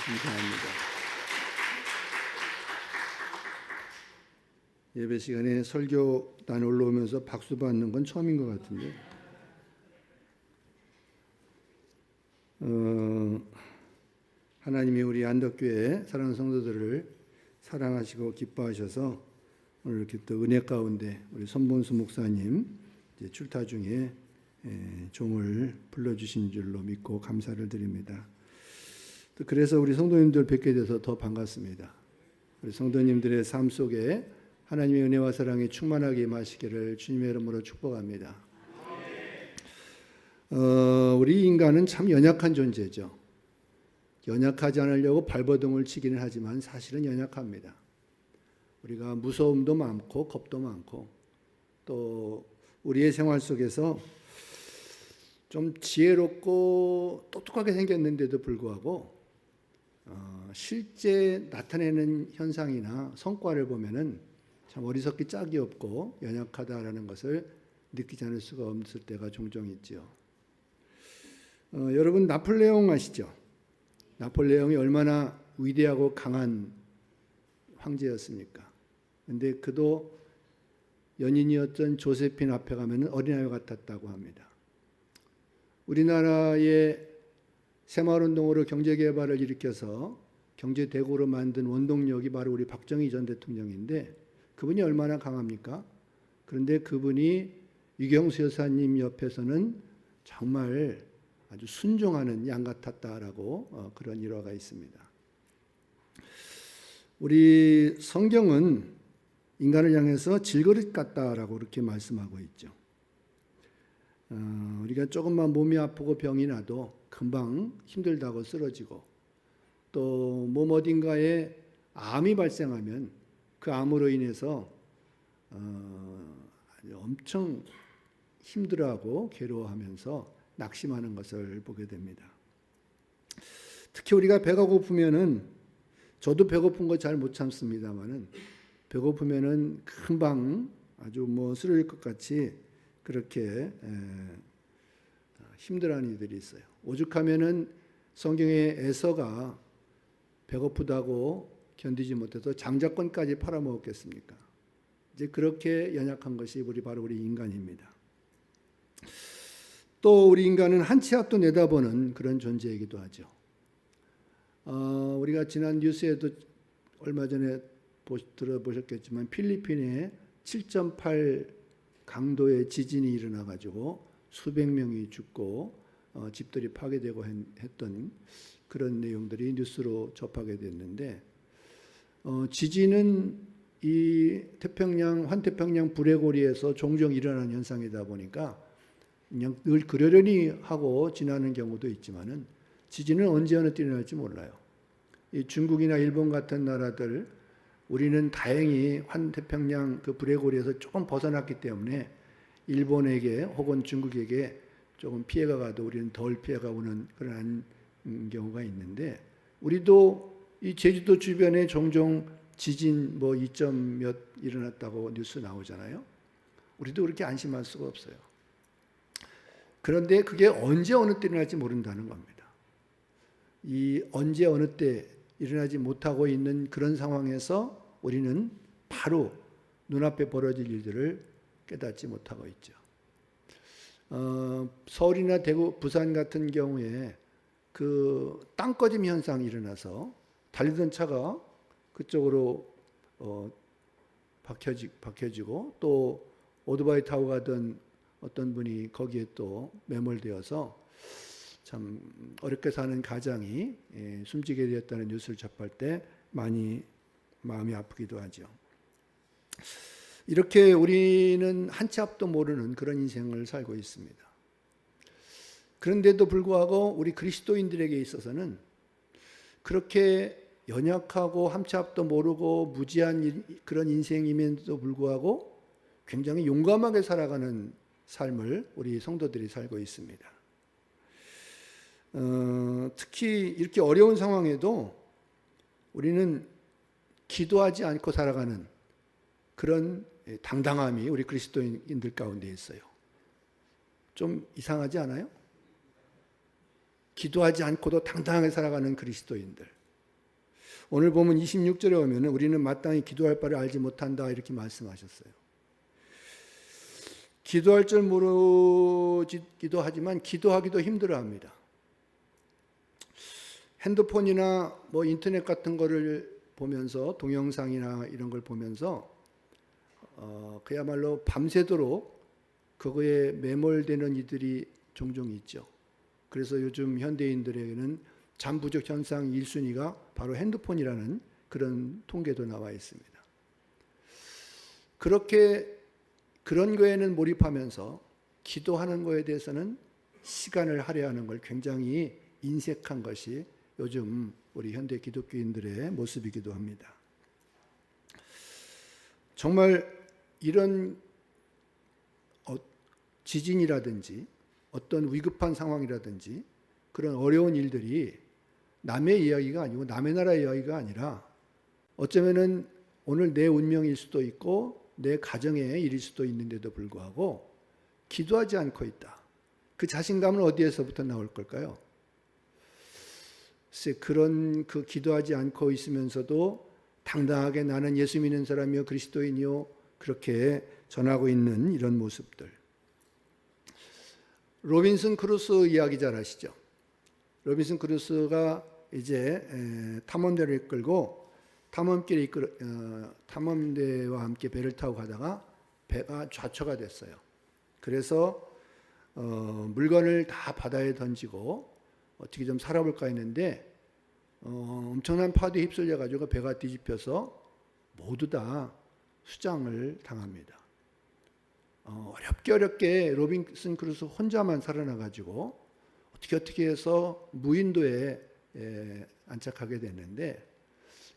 감사합니다. 예배 시간에 설교단 올라오면서 박수 받는 건 처음인 것 같은데, 하나님이 우리 안덕교회 사랑하는 성도들을 사랑하시고 기뻐하셔서 오늘 이렇게 또 은혜 가운데 우리 손본수 목사님 이제 출타 중에 종을 불러주신 줄로 믿고 감사를 드립니다. 또 그래서 우리 성도님들 뵙게 돼서 더 반갑습니다. 우리 성도님들의 삶 속에 하나님의 은혜와 사랑이 충만하게 임하시기를 주님의 이름으로 축복합니다. 우리 인간은 참 연약한 존재죠. 연약하지 않으려고 발버둥을 치기는 하지만 사실은 연약합니다. 우리가 무서움도 많고 겁도 많고 또 우리의 생활 속에서 좀 지혜롭고 똑똑하게 생겼는데도 불구하고 실제 나타내는 현상이나 성과를 보면은 참 어리석기 짝이 없고 연약하다라는 것을 느끼지 않을 수가 없을 때가 종종 있죠. 여러분 나폴레옹 아시죠? 나폴레옹이 얼마나 위대하고 강한 황제였습니까? 근데 그도 연인이었던 조세핀 앞에 가면 어린아이 같았다고 합니다. 우리나라의 새마을운동으로 경제개발을 일으켜서 경제대국으로 만든 원동력이 바로 우리 박정희 전 대통령인데 그분이 얼마나 강합니까? 그런데 그분이 유경수 여사님 옆에서는 정말 아주 순종하는 양 같았다라고 그런 일화가 있습니다. 우리 성경은 인간을 향해서 질그릇 같다라고 그렇게 말씀하고 있죠. 우리가 조금만 몸이 아프고 병이 나도 금방 힘들다고 쓰러지고 또 몸 어딘가에 암이 발생하면 그 암으로 인해서 엄청 힘들어하고 괴로워하면서 낙심하는 것을 보게 됩니다. 특히 우리가 배가 고프면은 저도 배고픈 거 잘 못 참습니다만은 배고프면은 금방 아주 쓰러질 것 같이 그렇게 힘들어하는 이들이 있어요. 오죽하면은 성경의 에서가 배고프다고 견디지 못해서 장자권까지 팔아먹었겠습니까? 이제 그렇게 연약한 것이 바로 우리 인간입니다. 또 우리 인간은 한 치 앞도 내다보는 그런 존재이기도 하죠. 우리가 지난 뉴스에도 얼마 전에 들어보셨겠지만 필리핀에 7.8 강도의 지진이 일어나가지고 수백 명이 죽고 집들이 파괴되고 했던 그런 내용들이 뉴스로 접하게 됐는데 지진은 이 환태평양 불레고리에서 종종 일어나는 현상이다 보니까 그냥 늘 그러려니 하고 지나는 경우도 있지만은 지진은 언제 어느 때 일어날지 몰라요. 이 중국이나 일본 같은 나라들 우리는 다행히 환태평양 그 불레고리에서 조금 벗어났기 때문에 일본에게 혹은 중국에게 조금 피해가 가도 우리는 덜 피해가 오는 그런 경우가 있는데 우리도 이 제주도 주변에 종종 지진 2점 몇 일어났다고 뉴스 나오잖아요. 우리도 그렇게 안심할 수가 없어요. 그런데 그게 언제 어느 때 일어날지 모른다는 겁니다. 이 언제 어느 때 일어나지 못하고 있는 그런 상황에서 우리는 바로 눈앞에 벌어질 일들을 깨닫지 못하고 있죠. 서울이나 대구, 부산 같은 경우에 그 땅꺼짐 현상이 일어나서 달리던 차가 그쪽으로 박혀지고 또 오토바이 타고 가던 어떤 분이 거기에 또 매몰되어서 참 어렵게 사는 가장이 숨지게 되었다는 뉴스를 접할 때 많이 마음이 아프기도 하죠. 이렇게 우리는 한 치 앞도 모르는 그런 인생을 살고 있습니다. 그런데도 불구하고 우리 그리스도인들에게 있어서는 그렇게 연약하고 한 치 앞도 모르고 무지한 그런 인생임에도 불구하고 굉장히 용감하게 살아가는 삶을 우리 성도들이 살고 있습니다. 특히 이렇게 어려운 상황에도 우리는 기도하지 않고 살아가는 그런 당당함이 우리 그리스도인들 가운데 있어요. 좀 이상하지 않아요? 기도하지 않고도 당당하게 살아가는 그리스도인들. 오늘 보면 26절에 오면 우리는 마땅히 기도할 바를 알지 못한다 이렇게 말씀하셨어요. 기도할 줄 모르기도 하지만 기도하기도 힘들어합니다. 핸드폰이나 뭐 인터넷 같은 거를 보면서 동영상이나 이런 걸 보면서 그야말로 밤새도록 그거에 매몰되는 이들이 종종 있죠. 그래서 요즘 현대인들에게는 잠 부족 현상 1순위가 바로 핸드폰이라는 그런 통계도 나와 있습니다. 그렇게 그런 거에는 몰입하면서 기도하는 거에 대해서는 시간을 할애하는 걸 굉장히 인색한 것이 요즘 우리 현대 기독교인들의 모습이기도 합니다. 정말 이런 지진이라든지 어떤 위급한 상황이라든지 그런 어려운 일들이 남의 이야기가 아니고 남의 나라의 이야기가 아니라 어쩌면은 오늘 내 운명일 수도 있고 내 가정의 일일 수도 있는데도 불구하고 기도하지 않고 있다. 그 자신감은 어디에서부터 나올 걸까요? 그런 기도하지 않고 있으면서도 당당하게 나는 예수 믿는 사람이요 그리스도인이요 그렇게 전하고 있는 이런 모습들. 로빈슨 크루소 이야기 잘 아시죠? 로빈슨 크루소가 이제 탐험대를 이끌고 탐험대와 함께 배를 타고 가다가 배가 좌초가 됐어요. 그래서 물건을 다 바다에 던지고 어떻게 좀 살아볼까 했는데 엄청난 파도에 휩쓸려 가지고 배가 뒤집혀서 모두 다 수장을 당합니다. 어렵게 로빈슨 크루소 혼자만 살아나 가지고 어떻게 해서 무인도에 안착하게 됐는데,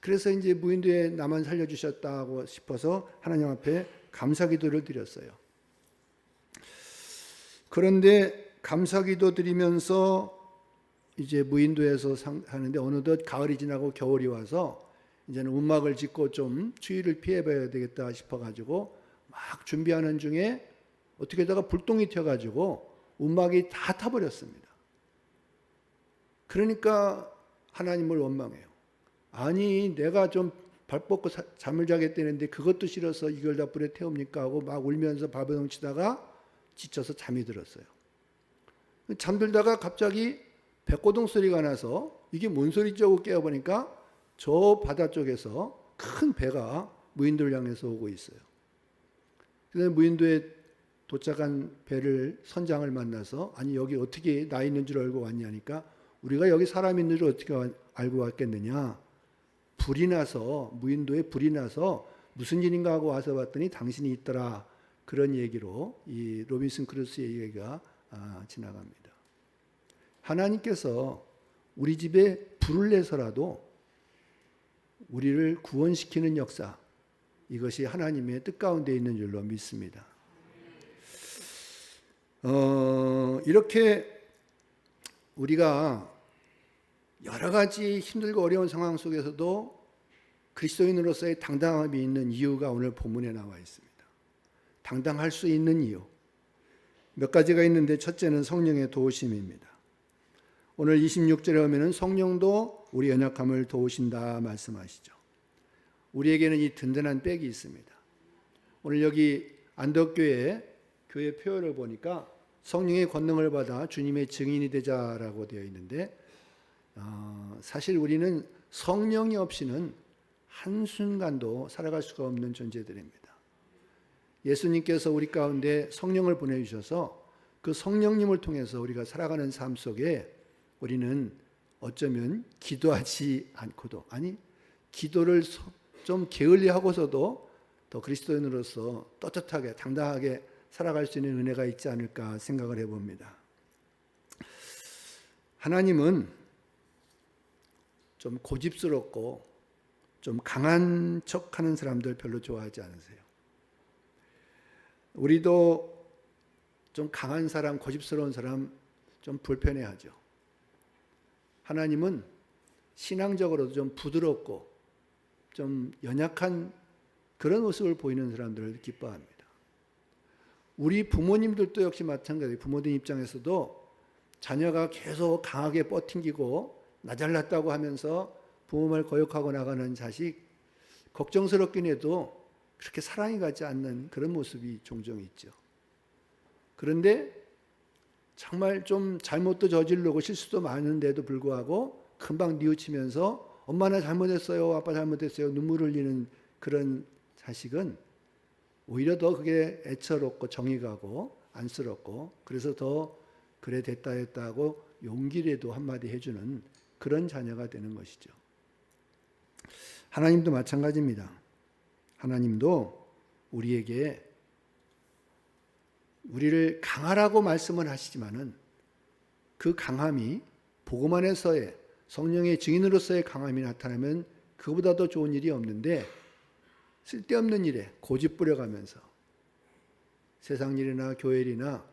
그래서 이제 무인도에 나만 살려주셨다고 싶어서 하나님 앞에 감사기도를 드렸어요. 그런데 감사기도 드리면서 이제 무인도에서 사는데 어느덧 가을이 지나고 겨울이 와서 이제는 움막을 짓고 좀 추위를 피해봐야 되겠다 싶어가지고 막 준비하는 중에 어떻게다가 불똥이 튀어가지고 움막이 다 타버렸습니다. 그러니까 하나님을 원망해요. 아니 내가 좀 발 뻗고 잠을 자겠다는데 그것도 싫어서 이걸 다 불에 태웁니까 하고 막 울면서 발버둥 치다가 지쳐서 잠이 들었어요. 잠들다가 갑자기 백고동 소리가 나서 이게 뭔 소리지 하고 깨어보니까 저 바다 쪽에서 큰 배가 무인도를 향해서 오고 있어요. 그래서 무인도에 도착한 배를 선장을 만나서 아니 여기 어떻게 나 있는 줄 알고 왔냐니까 우리가 여기 사람 있는 줄 어떻게 알고 왔겠느냐. 불이 나서 무인도에 불이 나서 무슨 일인가 하고 와서 봤더니 당신이 있더라. 그런 얘기로 이 로빈슨 크루소의 얘기가 지나갑니다. 하나님께서 우리 집에 불을 내서라도 우리를 구원시키는 역사, 이것이 하나님의 뜻 가운데 있는 줄로 믿습니다. 이렇게 우리가 여러 가지 힘들고 어려운 상황 속에서도 그리스도인으로서의 당당함이 있는 이유가 오늘 본문에 나와 있습니다. 당당할 수 있는 이유 몇 가지가 있는데 첫째는 성령의 도우심입니다. 오늘 26절에 보면 성령도 우리 연약함을 도우신다 말씀하시죠. 우리에게는 이 든든한 백이 있습니다. 오늘 여기 안덕교회 교회 표어를 보니까 성령의 권능을 받아 주님의 증인이 되자라고 되어 있는데 사실 우리는 성령이 없이는 한순간도 살아갈 수가 없는 존재들입니다. 예수님께서 우리 가운데 성령을 보내주셔서 그 성령님을 통해서 우리가 살아가는 삶 속에 우리는 어쩌면 기도하지 않고도 기도를 좀 게을리하고서도 더 그리스도인으로서 떳떳하게 당당하게 살아갈 수 있는 은혜가 있지 않을까 생각을 해봅니다. 하나님은 좀 고집스럽고 좀 강한 척하는 사람들 별로 좋아하지 않으세요. 우리도 좀 강한 사람, 고집스러운 사람 좀 불편해하죠. 하나님은 신앙적으로도 좀 부드럽고 좀 연약한 그런 모습을 보이는 사람들을 기뻐합니다. 우리 부모님들도 역시 마찬가지예요. 부모님 입장에서도 자녀가 계속 강하게 뻗팅기고 나 잘났다고 하면서 부모 말 거역하고 나가는 자식, 걱정스럽긴 해도 그렇게 사랑이 가지 않는 그런 모습이 종종 있죠. 그런데 정말 좀 잘못도 저지르고 실수도 많은데도 불구하고 금방 뉘우치면서 엄마 나 잘못했어요, 아빠 잘못했어요, 눈물 흘리는 그런 자식은 오히려 더 그게 애처롭고 정이 가고 안쓰럽고, 그래서 더 그래 됐다 하고 용기라도 한마디 해주는 그런 자녀가 되는 것이죠. 하나님도 마찬가지입니다. 하나님도 우리에게 우리를 강하라고 말씀을 하시지만은 그 강함이 복음 안에서의 성령의 증인으로서의 강함이 나타나면 그보다 더 좋은 일이 없는데, 쓸데없는 일에 고집 부려가면서 세상 일이나 교회 일이나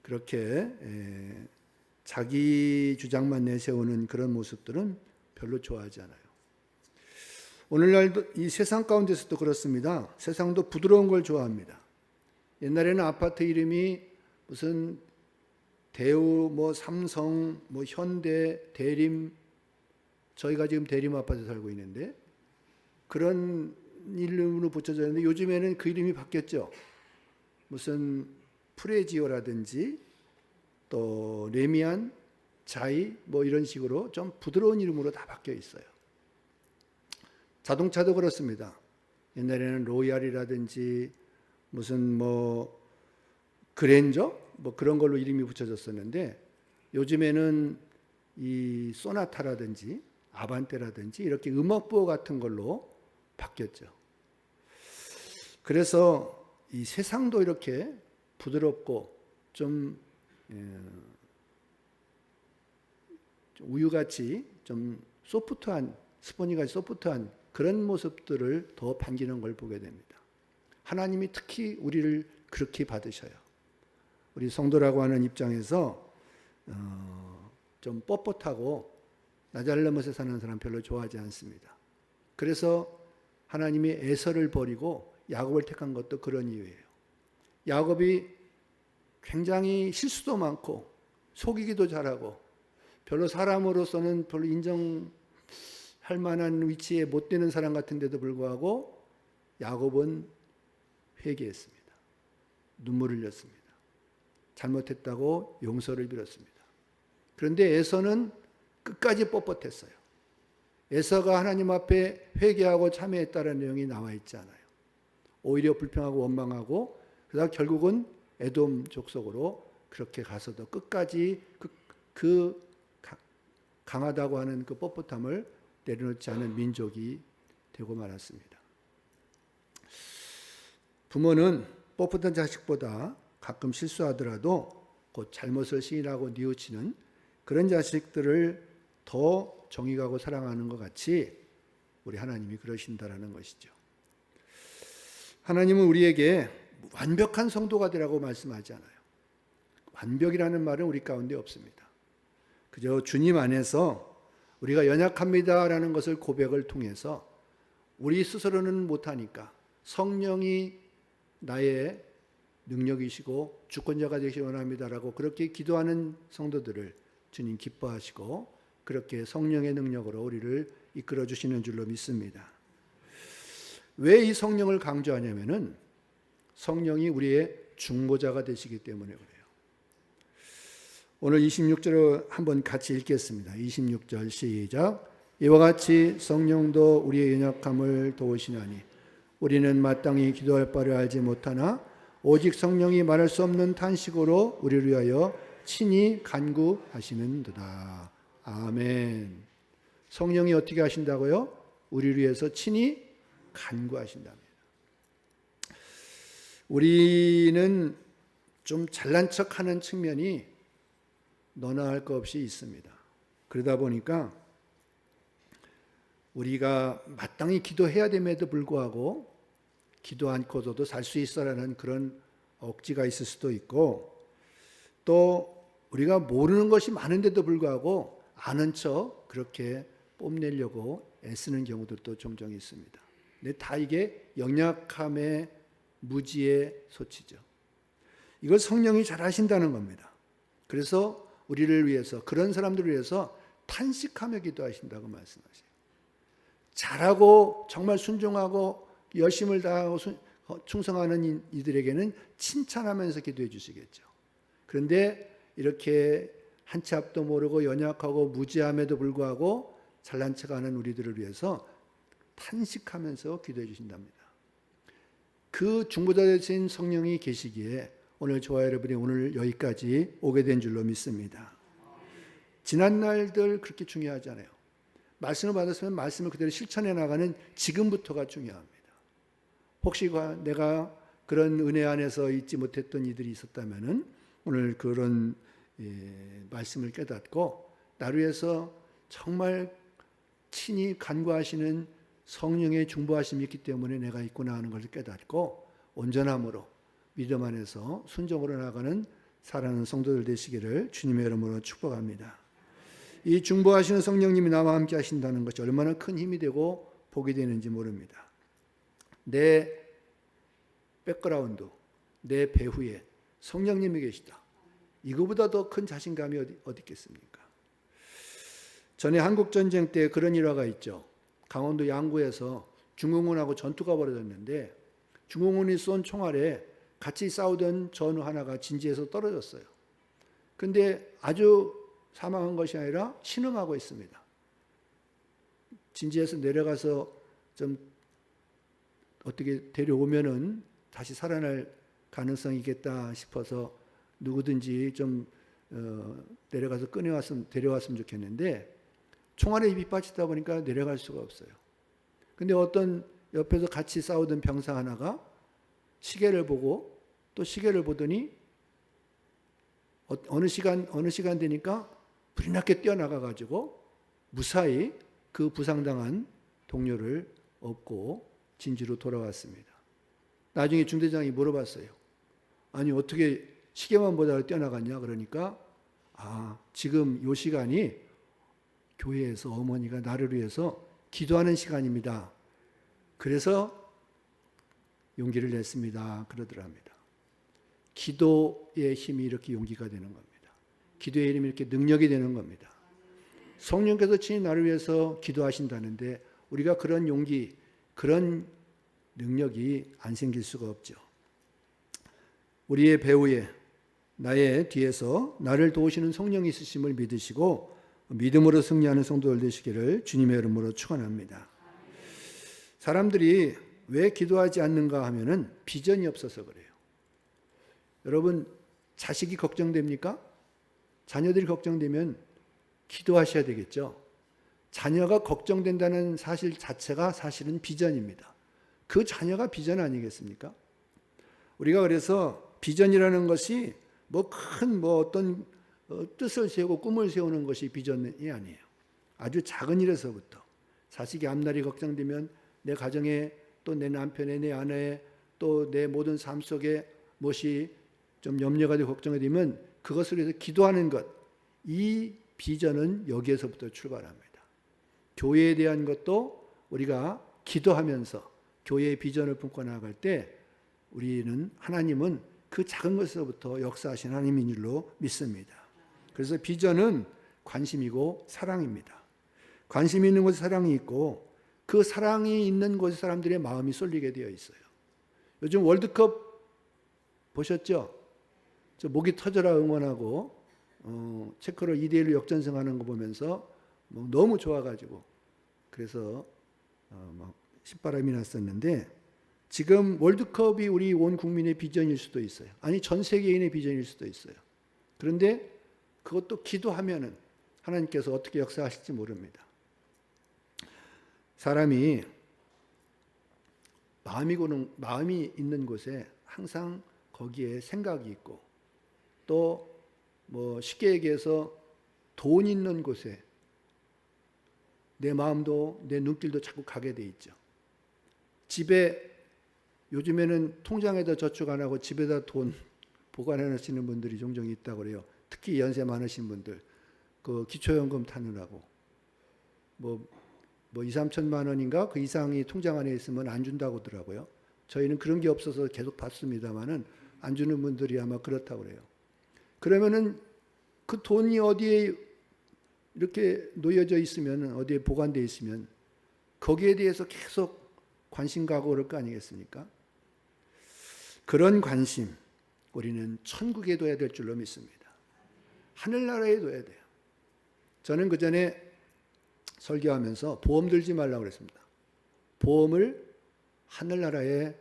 그렇게 자기 주장만 내세우는 그런 모습들은 별로 좋아하지 않아요. 오늘날도 이 세상 가운데서도 그렇습니다. 세상도 부드러운 걸 좋아합니다. 옛날에는 아파트 이름이 무슨 대우, 삼성, 현대, 대림, 저희가 지금 대림 아파트 살고 있는데 그런 이름으로 붙여졌는데, 요즘에는 그 이름이 바뀌었죠. 무슨 프레지오라든지 또 레미안, 자이 이런 식으로 좀 부드러운 이름으로 다 바뀌어 있어요. 자동차도 그렇습니다. 옛날에는 로얄이라든지 무슨 그랜저 그런 걸로 이름이 붙여졌었는데, 요즘에는 이 소나타라든지 아반떼라든지 이렇게 음악부호 같은 걸로 바뀌었죠. 그래서 이 세상도 이렇게 부드럽고 좀 우유같이 좀 소프트한, 스포니같이 소프트한 그런 모습들을 더 반기는 걸 보게 됩니다. 하나님이 특히 우리를 그렇게 받으셔요. 우리 성도라고 하는 입장에서 좀 뻣뻣하고 나잘나못에 사는 사람 별로 좋아하지 않습니다. 그래서 하나님이 에서를 버리고 야곱을 택한 것도 그런 이유예요. 야곱이 굉장히 실수도 많고 속이기도 잘하고 별로 사람으로서는 별로 인정할 만한 위치에 못 되는 사람 같은데도 불구하고 야곱은 회개했습니다. 눈물을 흘렸습니다. 잘못했다고 용서를 빌었습니다. 그런데 에서는 끝까지 뻣뻣했어요. 에서가 하나님 앞에 회개하고 참회했다는 내용이 나와 있지 않아요. 오히려 불평하고 원망하고, 그러다 결국은 에돔 족속으로 그렇게 가서도 끝까지 그 강하다고 하는 그 뻣뻣함을 내려놓지 않은 민족이 되고 말았습니다. 부모는 뻣뻣한 자식보다 가끔 실수하더라도 곧 잘못을 시인하고 뉘우치는 그런 자식들을 더 정이 가고 사랑하는 것 같이 우리 하나님이 그러신다라는 것이죠. 하나님은 우리에게 완벽한 성도가 되라고 말씀하지 않아요. 완벽이라는 말은 우리 가운데 없습니다. 그저 주님 안에서 우리가 연약합니다라는 것을 고백을 통해서 우리 스스로는 못하니까 성령이 나의 능력이시고 주권자가 되시기 원합니다라고 그렇게 기도하는 성도들을 주님 기뻐하시고 그렇게 성령의 능력으로 우리를 이끌어 주시는 줄로 믿습니다. 왜 이 성령을 강조하냐면은 성령이 우리의 중보자가 되시기 때문에 그래요. 오늘 26절을 한번 같이 읽겠습니다. 26절 시작. 이와 같이 성령도 우리의 연약함을 도우시나니 우리는 마땅히 기도할 바를 알지 못하나 오직 성령이 말할 수 없는 탄식으로 우리를 위하여 친히 간구하시는도다. 아멘. 성령이 어떻게 하신다고요? 우리를 위해서 친히 간구하신답니다. 우리는 좀 잘난 척하는 측면이 너나 할 것 없이 있습니다. 그러다 보니까 우리가 마땅히 기도해야 됨에도 불구하고 기도 않고도 살 수 있어라는 그런 억지가 있을 수도 있고, 또 우리가 모르는 것이 많은데도 불구하고 아는 척 그렇게 뽐내려고 애쓰는 경우들도 종종 있습니다. 근데 다 이게 연약함의 무지의 소치죠. 이걸 성령이 잘 하신다는 겁니다. 그래서 우리를 위해서, 그런 사람들을 위해서 탄식하며 기도하신다고 말씀하세요. 잘하고 정말 순종하고 열심을 다하고 충성하는 이들에게는 칭찬하면서 기도해 주시겠죠. 그런데 이렇게 한 치 앞도 모르고 연약하고 무지함에도 불구하고 잘난 척하는 우리들을 위해서 탄식하면서 기도해 주신답니다. 그 중보자 되신 성령이 계시기에 오늘 저와 여러분이 오늘 여기까지 오게 된 줄로 믿습니다. 지난 날들 그렇게 중요하지 않아요. 말씀을 받았으면 말씀을 그대로 실천해 나가는 지금부터가 중요합니다. 혹시 내가 그런 은혜 안에서 잊지 못했던 이들이 있었다면 오늘 그런 말씀을 깨닫고 나를 위해서 정말 친히 간구하시는 성령의 중보하심이 있기 때문에 내가 있구나 하는 것을 깨닫고 온전함으로 믿음 안에서 순종으로 나가는 사랑하는 성도들 되시기를 주님의 이름으로 축복합니다. 이 중보하시는 성령님이 나와 함께 하신다는 것이 얼마나 큰 힘이 되고 복이 되는지 모릅니다. 내 백그라운드, 내 배후에 성령님이 계시다. 이거보다 더 큰 자신감이 어디 있겠습니까? 전에 한국전쟁 때 그런 일화가 있죠. 강원도 양구에서 중공군하고 전투가 벌어졌는데 중공군이 쏜 총알에 같이 싸우던 전우 하나가 진지에서 떨어졌어요. 근데 아주 사망한 것이 아니라 신음하고 있습니다. 진지에서 내려가서 좀 어떻게 데려오면은 다시 살아날 가능성이 있겠다 싶어서 누구든지 좀 내려가서 데려왔으면 좋겠는데 총알에 입이 빠지다 보니까 내려갈 수가 없어요. 근데 어떤 옆에서 같이 싸우던 병사 하나가 시계를 보고 또 시계를 보더니 어느 시간 되니까 불이 나게 뛰어나가 가지고 무사히 그 부상당한 동료를 업고 진지로 돌아왔습니다. 나중에 중대장이 물어봤어요. 아니 어떻게 시계만 보다가 뛰어나갔냐? 그러니까 지금 이 시간이 교회에서 어머니가 나를 위해서 기도하는 시간입니다. 그래서 용기를 냈습니다. 그러더랍니다. 기도의 힘이 이렇게 용기가 되는 겁니다. 기도의 이름이 이렇게 능력이 되는 겁니다. 성령께서 친히 나를 위해서 기도하신다는데 우리가 그런 용기, 그런 능력이 안 생길 수가 없죠. 우리의 배후에 나의 뒤에서 나를 도우시는 성령이 있으심을 믿으시고 믿음으로 승리하는 성도들 되시기를 주님의 이름으로 축원합니다. 사람들이 왜 기도하지 않는가 하면은 비전이 없어서 그래요. 여러분 자식이 걱정됩니까? 자녀들이 걱정되면 기도하셔야 되겠죠. 자녀가 걱정된다는 사실 자체가 사실은 비전입니다. 그 자녀가 비전 아니겠습니까? 우리가 그래서 비전이라는 것이 큰 어떤 뜻을 세우고 꿈을 세우는 것이 비전이 아니에요. 아주 작은 일에서부터 자식이 앞날이 걱정되면 내 가정에 또 내 남편의 내 아내의 또 내 모든 삶 속에 무엇이 좀 염려가 되고 걱정이 되면 그것을 위해서 기도하는 것, 이 비전은 여기에서부터 출발합니다. 교회에 대한 것도 우리가 기도하면서 교회의 비전을 품고 나아갈 때 우리는 하나님은 그 작은 것에서부터 역사하신 하나님인 줄로 믿습니다. 그래서 비전은 관심이고 사랑입니다. 관심이 있는 곳에 사랑이 있고 그 사랑이 있는 곳에 사람들의 마음이 쏠리게 되어 있어요. 요즘 월드컵 보셨죠? 저 목이 터져라 응원하고 체코를 2대1로 역전승하는 거 보면서 너무 좋아가지고 그래서 막 신바람이 났었는데 지금 월드컵이 우리 온 국민의 비전일 수도 있어요. 아니 전 세계인의 비전일 수도 있어요. 그런데 그것도 기도하면은 하나님께서 어떻게 역사하실지 모릅니다. 사람이 마음이 있는 곳에 항상 거기에 생각이 있고 또 쉽게 얘기해서 돈 있는 곳에 내 마음도 내 눈길도 자꾸 가게 돼 있죠. 집에 요즘에는 통장에다 저축 안 하고 집에다 돈 보관해 놓으시는 분들이 종종 있다고 그래요. 특히 연세 많으신 분들 그 기초연금 타느라고 2, 3천만 원인가 그 이상이 통장 안에 있으면 안 준다고 하더라고요. 저희는 그런 게 없어서 계속 받습니다만은 안 주는 분들이 아마 그렇다고 그래요. 그러면은 그 돈이 어디에 이렇게 놓여져 있으면 어디에 보관되어 있으면 거기에 대해서 계속 관심 가고 그럴 거 아니겠습니까? 그런 관심 우리는 천국에 둬야 될 줄로 믿습니다. 하늘나라에 둬야 돼요. 저는 그 전에 설교하면서 보험 들지 말라고 그랬습니다. 보험을 하늘나라에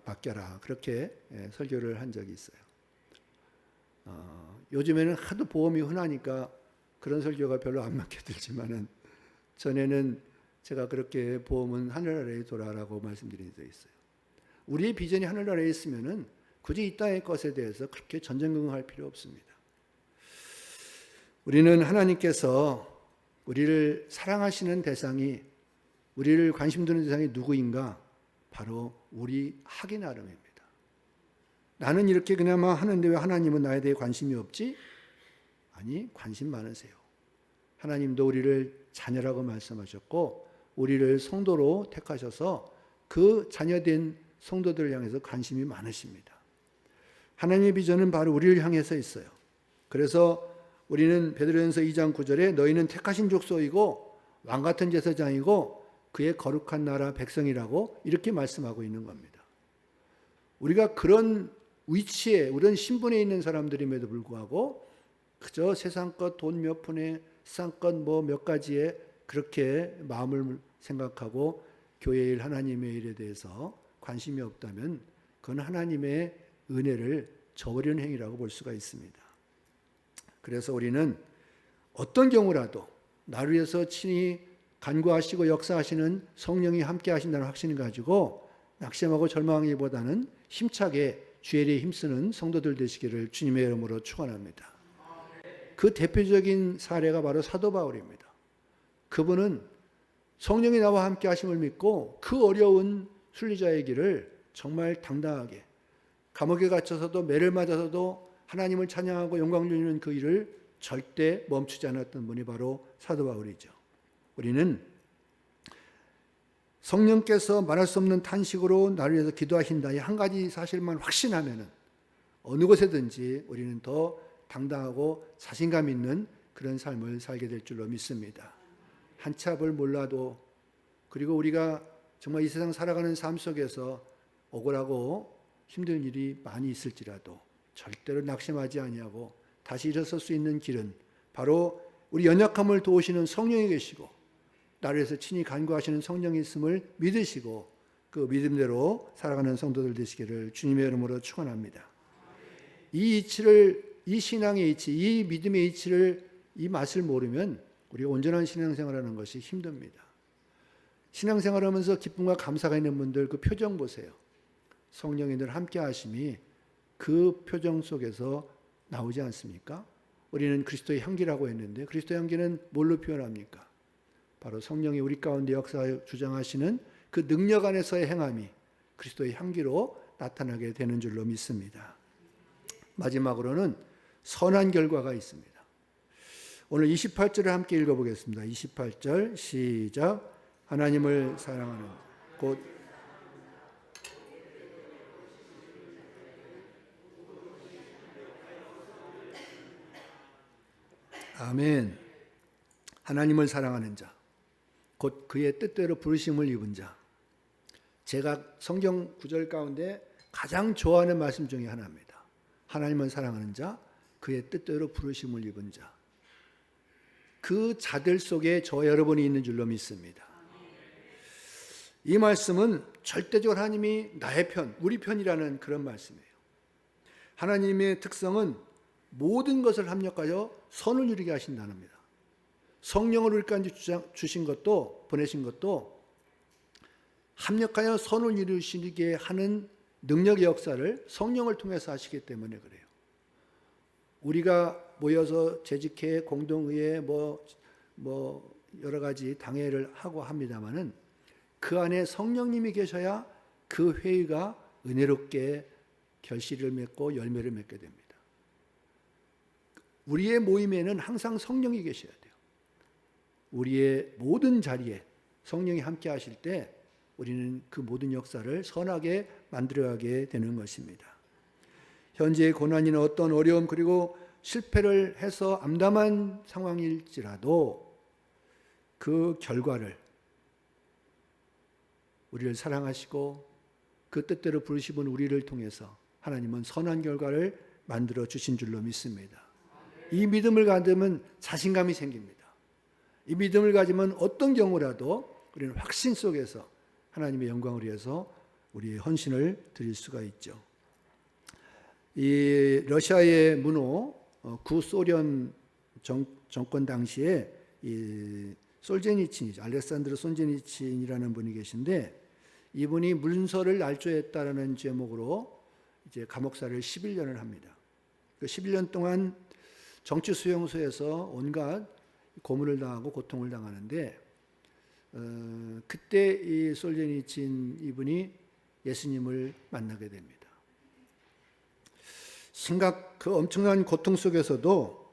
맡겨라. 그렇게 설교를 한 적이 있어요. 요즘에는 하도 보험이 흔하니까 그런 설교가 별로 안 맞게 들지만은 전에는 제가 그렇게 보험은 하늘나라에 둬라라고 말씀드린 적이 있어요. 우리의 비전이 하늘나라에 있으면은 굳이 이 땅의 것에 대해서 그렇게 전전긍긍할 필요 없습니다. 우리는 하나님께서 우리를 사랑하시는 대상이, 우리를 관심 두는 대상이 누구인가? 바로 우리 하기 나름입니다. 나는 이렇게 그나마 하는데 왜 하나님은 나에 대해 관심이 없지? 아니, 관심 많으세요. 하나님도 우리를 자녀라고 말씀하셨고 우리를 성도로 택하셔서 그 자녀된 성도들을 향해서 관심이 많으십니다. 하나님의 비전은 바로 우리를 향해서 있어요. 그래서 우리는 베드로전서 2장 9절에 너희는 택하신 족속이고 왕같은 제사장이고 그의 거룩한 나라 백성이라고 이렇게 말씀하고 있는 겁니다. 우리가 그런 위치에, 그런 신분에 있는 사람들임에도 불구하고 그저 세상 것, 돈 몇 푼에, 세상 것 뭐 몇 가지에 그렇게 마음을 생각하고 교회의 일, 하나님의 일에 대해서 관심이 없다면 그건 하나님의 은혜를 저버리는 행위라고 볼 수가 있습니다. 그래서 우리는 어떤 경우라도 나를 위해서 친히 간구하시고 역사하시는 성령이 함께 하신다는 확신을 가지고 낙심하고 절망하기보다는 힘차게 주의 일에 힘쓰는 성도들 되시기를 주님의 이름으로 축원합니다. 그 대표적인 사례가 바로 사도 바울입니다. 그분은 성령이 나와 함께 하심을 믿고 그 어려운 순리자의 길을 정말 당당하게, 감옥에 갇혀서도 매를 맞아서도 하나님을 찬양하고 영광 돌리는 그 일을 절대 멈추지 않았던 분이 바로 사도 바울이죠. 우리는 성령께서 말할 수 없는 탄식으로 나를 위해서 기도하신다, 이 한 가지 사실만 확신하면은 어느 곳에든지 우리는 더 당당하고 자신감 있는 그런 삶을 살게 될 줄로 믿습니다. 한치 앞을 몰라도, 그리고 우리가 정말 이 세상 살아가는 삶 속에서 억울하고 힘든 일이 많이 있을지라도 절대로 낙심하지 아니하고 다시 일어설 수 있는 길은 바로 우리 연약함을 도우시는 성령이 계시고 나를 위해서 친히 간구하시는 성령이 있음을 믿으시고 그 믿음대로 살아가는 성도들 되시기를 주님의 이름으로 축원합니다. 이 이치를, 이 신앙의 이치, 이 믿음의 이치를, 이 맛을 모르면 우리가 온전한 신앙생활하는 것이 힘듭니다. 신앙생활하면서 기쁨과 감사가 있는 분들 그 표정 보세요. 성령이 늘 함께 하심이 그 표정 속에서 나오지 않습니까? 우리는 그리스도의 향기라고 했는데 그리스도의 향기는 뭘로 표현합니까? 바로 성령이 우리 가운데 역사하여 주장하시는 그 능력 안에서의 행함이 그리스도의 향기로 나타나게 되는 줄로 믿습니다. 마지막으로는 선한 결과가 있습니다. 오늘 28절을 함께 읽어보겠습니다. 28절 시작. 하나님을 사랑하는 곧 아멘. 하나님을 사랑하는 자, 곧 그의 뜻대로 부르심을 입은 자. 제가 성경 구절 가운데 가장 좋아하는 말씀 중에 하나입니다. 하나님을 사랑하는 자, 그의 뜻대로 부르심을 입은 자. 그 자들 속에 저 여러분이 있는 줄로 믿습니다. 이 말씀은 절대적으로 하나님이 나의 편, 우리 편이라는 그런 말씀이에요. 하나님의 특성은 모든 것을 합력하여 선을 이루게 하신다는 겁니다. 성령을 우리까지 주신 것도, 보내신 것도 합력하여 선을 이루시게 하는 능력의 역사를 성령을 통해서 하시기 때문에 그래요. 우리가 모여서 재직회, 공동의회, 여러 가지 당회를 하고 합니다마는 그 안에 성령님이 계셔야 그 회의가 은혜롭게 결실을 맺고 열매를 맺게 됩니다. 우리의 모임에는 항상 성령이 계셔야 돼요. 우리의 모든 자리에 성령이 함께 하실 때 우리는 그 모든 역사를 선하게 만들어가게 되는 것입니다. 현재의 고난이나 어떤 어려움 그리고 실패를 해서 암담한 상황일지라도 그 결과를 우리를 사랑하시고 그 뜻대로 부르시는 우리를 통해서 하나님은 선한 결과를 만들어 주신 줄로 믿습니다. 이 믿음을 가지면 자신감이 생깁니다. 이 믿음을 가지면 어떤 경우라도 우리는 확신 속에서 하나님의 영광을 위해서 우리의 헌신을 드릴 수가 있죠. 이 러시아의 문호 구소련 정권 당시에 이 솔제니친, 알렉산드르 솔제니친이라는 분이 계신데 이분이 문서를 날조했다라는 제목으로 이제 감옥살이를 11년을 합니다. 그 11년 동안 정치 수용소에서 온갖 고문을 당하고 고통을 당하는데 그때 이 솔제니친 이분이 예수님을 만나게 됩니다. 그 엄청난 고통 속에서도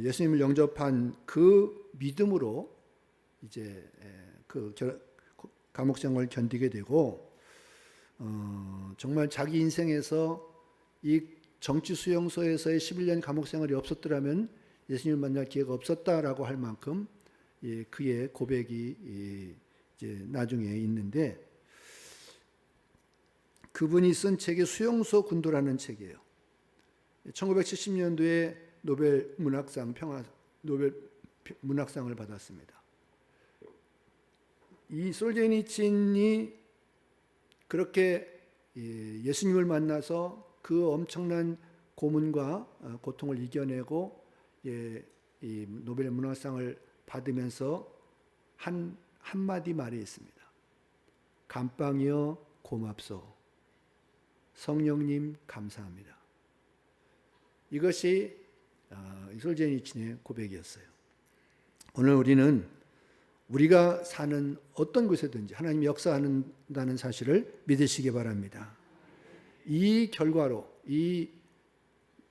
예수님을 영접한 그 믿음으로 이제 그 감옥 생활을 견디게 되고 정말 자기 인생에서 이 정치 수용소에서의 11년 감옥 생활이 없었더라면 예수님을 만날 기회가 없었다라고 할 만큼 그의 고백이 이제 나중에 있는데 그분이 쓴 책이 수용소 군도라는 책이에요. 1970년도에 노벨 문학상을 받았습니다. 이 솔제니친이 그렇게 예수님을 만나서 그 엄청난 고문과 고통을 이겨내고 이 노벨 문학상을 받으면서 한마디 말이 있습니다. 감방이여 고맙소. 성령님 감사합니다. 이것이 솔제니친의 고백이었어요. 오늘 우리는 우리가 사는 어떤 곳에든지 하나님이 역사한다는 사실을 믿으시기 바랍니다. 이 결과로 이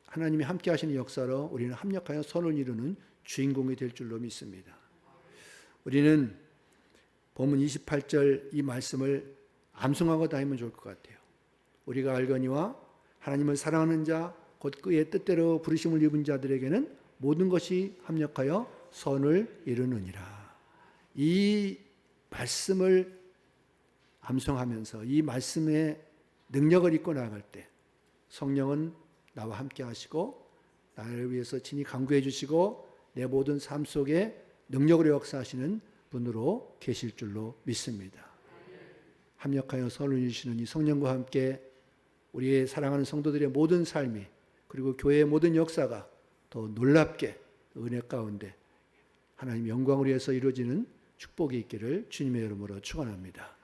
하나님이 함께 하시는 역사로 우리는 합력하여 선을 이루는 주인공이 될 줄로 믿습니다. 우리는 본문 28절 이 말씀을 암송하고 다니면 좋을 것 같아요. 우리가 알거니와 하나님을 사랑하는 자 곧 그의 뜻대로 부르심을 입은 자들에게는 모든 것이 합력하여 선을 이루느니라. 이 말씀을 암송하면서 이 말씀의 능력을 입고 나아갈 때 성령은 나와 함께 하시고 나를 위해서 친히 간구해 주시고 내 모든 삶 속에 능력으로 역사하시는 분으로 계실 줄로 믿습니다. 합력하여 선을 이루시는 이 성령과 함께 우리의 사랑하는 성도들의 모든 삶이 그리고 교회의 모든 역사가 더 놀랍게 은혜 가운데 하나님 영광을 위해서 이루어지는 축복이 있기를 주님의 이름으로 축원합니다.